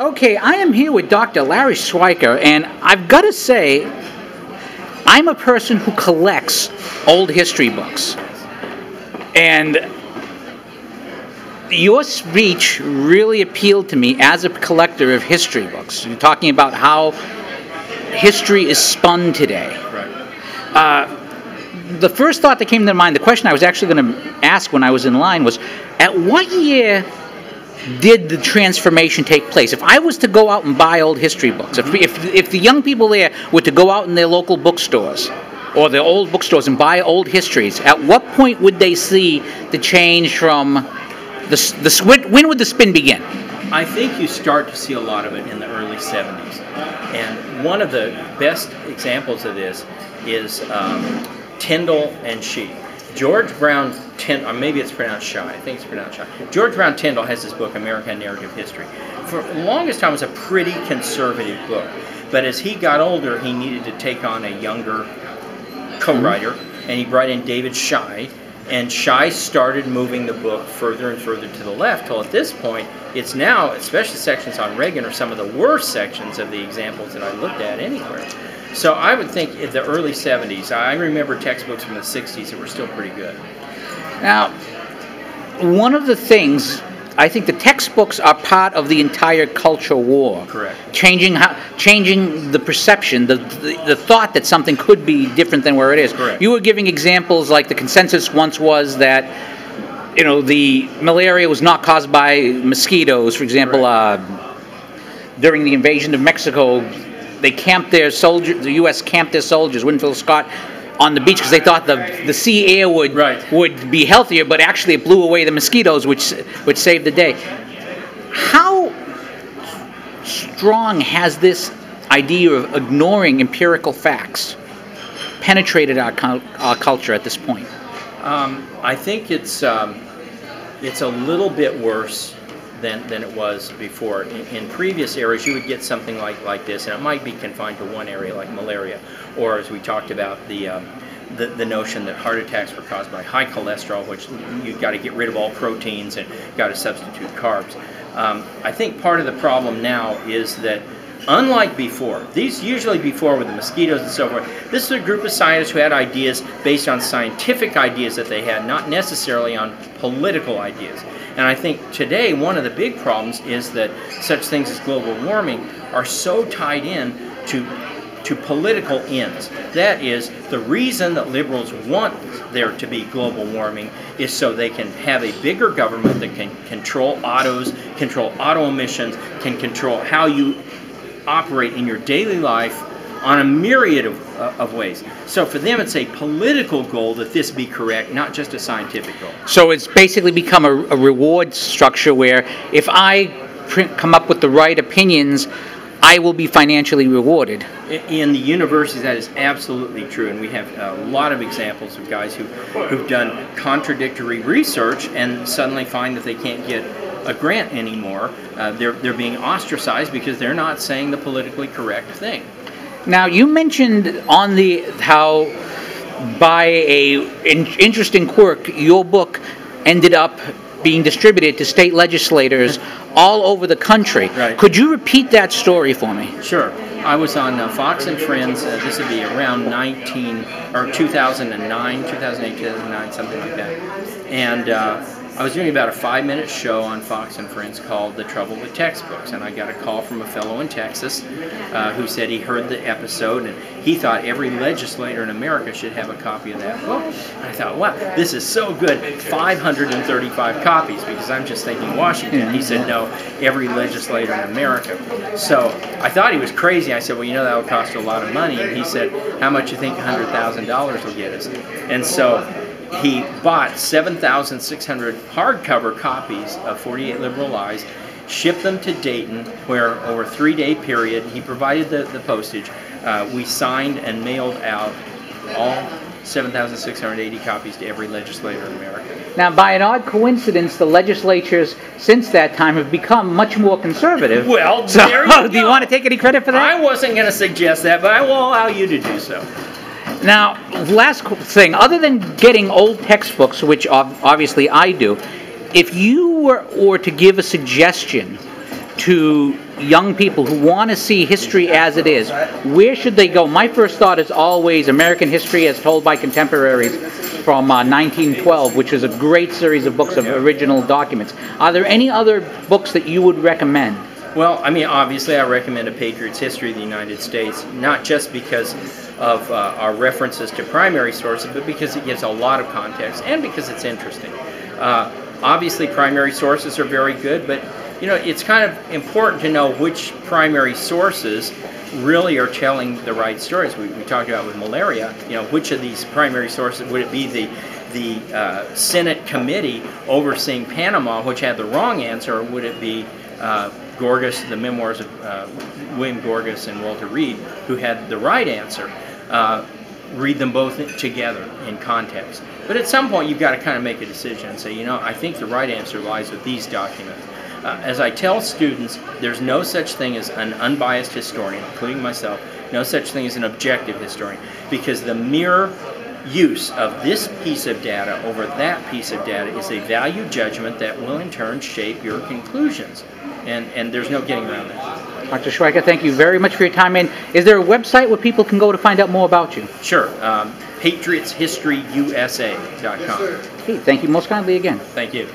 Okay, I am here with Dr. Larry Schweikart, and I've got to say, I'm a person who collects old history books. And your speech really appealed to me as a collector of history books. You're talking about how history is spun today. Right. The first thought that came to mind, the question I was actually going to ask when I was in line was, at what year did the transformation take place? If I was to go out and buy old history books, if the young people there were to go out in their local bookstores or their old bookstores and buy old histories, at what point would they see the change from when would the spin begin? I think you start to see a lot of it in the early 70s. And one of the best examples of this is Tyndall and She. George Brown Tyndall, or maybe it's pronounced Shy, I think it's pronounced Shy. George Brown Tyndall has this book, American Narrative History. For the longest time, it was a pretty conservative book. But as he got older, he needed to take on a younger co-writer, and he brought in David Shy, and Shy started moving the book further and further to the left, till at this point, it's now, especially sections on Reagan, are some of the worst sections of the examples that I looked at anywhere. So I would think in the early 70s, I remember textbooks from the 60s that were still pretty good. Now, one of the things, I think the textbooks are part of the entire culture war. Correct. Changing the perception, the thought that something could be different than where it is. Correct. You were giving examples like the consensus once was that, you know, the malaria was not caused by mosquitoes. For example, during the invasion of Mexico, they camped their soldiers. The U.S. camped their soldiers, Winfield Scott, on the beach because they thought the sea air would be healthier, but actually it blew away the mosquitoes, which saved the day. How strong has this idea of ignoring empirical facts penetrated our culture at this point? I think it's a little bit worse than it was before. In previous eras, you would get something like this, and it might be confined to one area, like malaria, or as we talked about, the notion that heart attacks were caused by high cholesterol, which you've got to get rid of all proteins and got to substitute carbs. I think part of the problem now is that, unlike before, usually before with the mosquitoes and so forth, this is a group of scientists who had ideas based on scientific ideas that they had, not necessarily on political ideas. And I think today one of the big problems is that such things as global warming are so tied in to political ends. That is, the reason that liberals want there to be global warming is so they can have a bigger government that can control autos, control auto emissions, can control how you operate in your daily life on a myriad of ways. So for them, it's a political goal that this be correct, not just a scientific goal. So it's basically become a reward structure where if I come up with the right opinions, I will be financially rewarded. In the universities, that is absolutely true, and we have a lot of examples of guys who've done contradictory research and suddenly find that they can't get a grant anymore. They're being ostracized because they're not saying the politically correct thing. Now, you mentioned on how by an interesting quirk, your book ended up being distributed to state legislators all over the country. Right. Could you repeat that story for me? Sure. I was on Fox and Friends. This would be around 2009, 2008, 2009, something like that. And I was doing about a 5-minute show on Fox and Friends called The Trouble with Textbooks, and I got a call from a fellow in Texas who said he heard the episode and he thought every legislator in America should have a copy of that book. And I thought, wow, this is so good, 535 copies, because I'm just thinking Washington. He said, no, every legislator in America. So I thought he was crazy. I said, well, you know, that would cost a lot of money. And he said, how much do you think $100,000 will get us? And so he bought 7,600 hardcover copies of 48 Liberal Lies, shipped them to Dayton, where over a 3-day period, he provided the postage. We signed and mailed out all 7,680 copies to every legislator in America. Now, by an odd coincidence, the legislatures since that time have become much more conservative. Well, so, there you go. Do you want to take any credit for that? I wasn't going to suggest that, but I will allow you to do so. Now, last thing, other than getting old textbooks, which obviously I do, if you were to give a suggestion to young people who want to see history as it is, where should they go? My first thought is always American History as Told by Contemporaries from 1912, which is a great series of books of original documents. Are there any other books that you would recommend? Well, I mean, obviously I recommend A Patriot's History of the United States, not just because of our references to primary sources, but because it gives a lot of context and because it's interesting. Obviously primary sources are very good, but you know, it's kind of important to know which primary sources really are telling the right stories. We talked about with malaria, you know, which of these primary sources, would it be the Senate committee overseeing Panama, which had the wrong answer, or would it be Gorgas, the memoirs of William Gorgas and Walter Reed, who had the right answer? Read them both together in context. But at some point you've got to kind of make a decision and say, you know, I think the right answer lies with these documents. As I tell students, there's no such thing as an unbiased historian, including myself, no such thing as an objective historian, because the mere use of this piece of data over that piece of data is a value judgment that will in turn shape your conclusions. And there's no getting around that. Dr. Schweikart, thank you very much for your time. And is there a website where people can go to find out more about you? Sure. PatriotsHistoryUSA.com. Okay, thank you most kindly again. Thank you.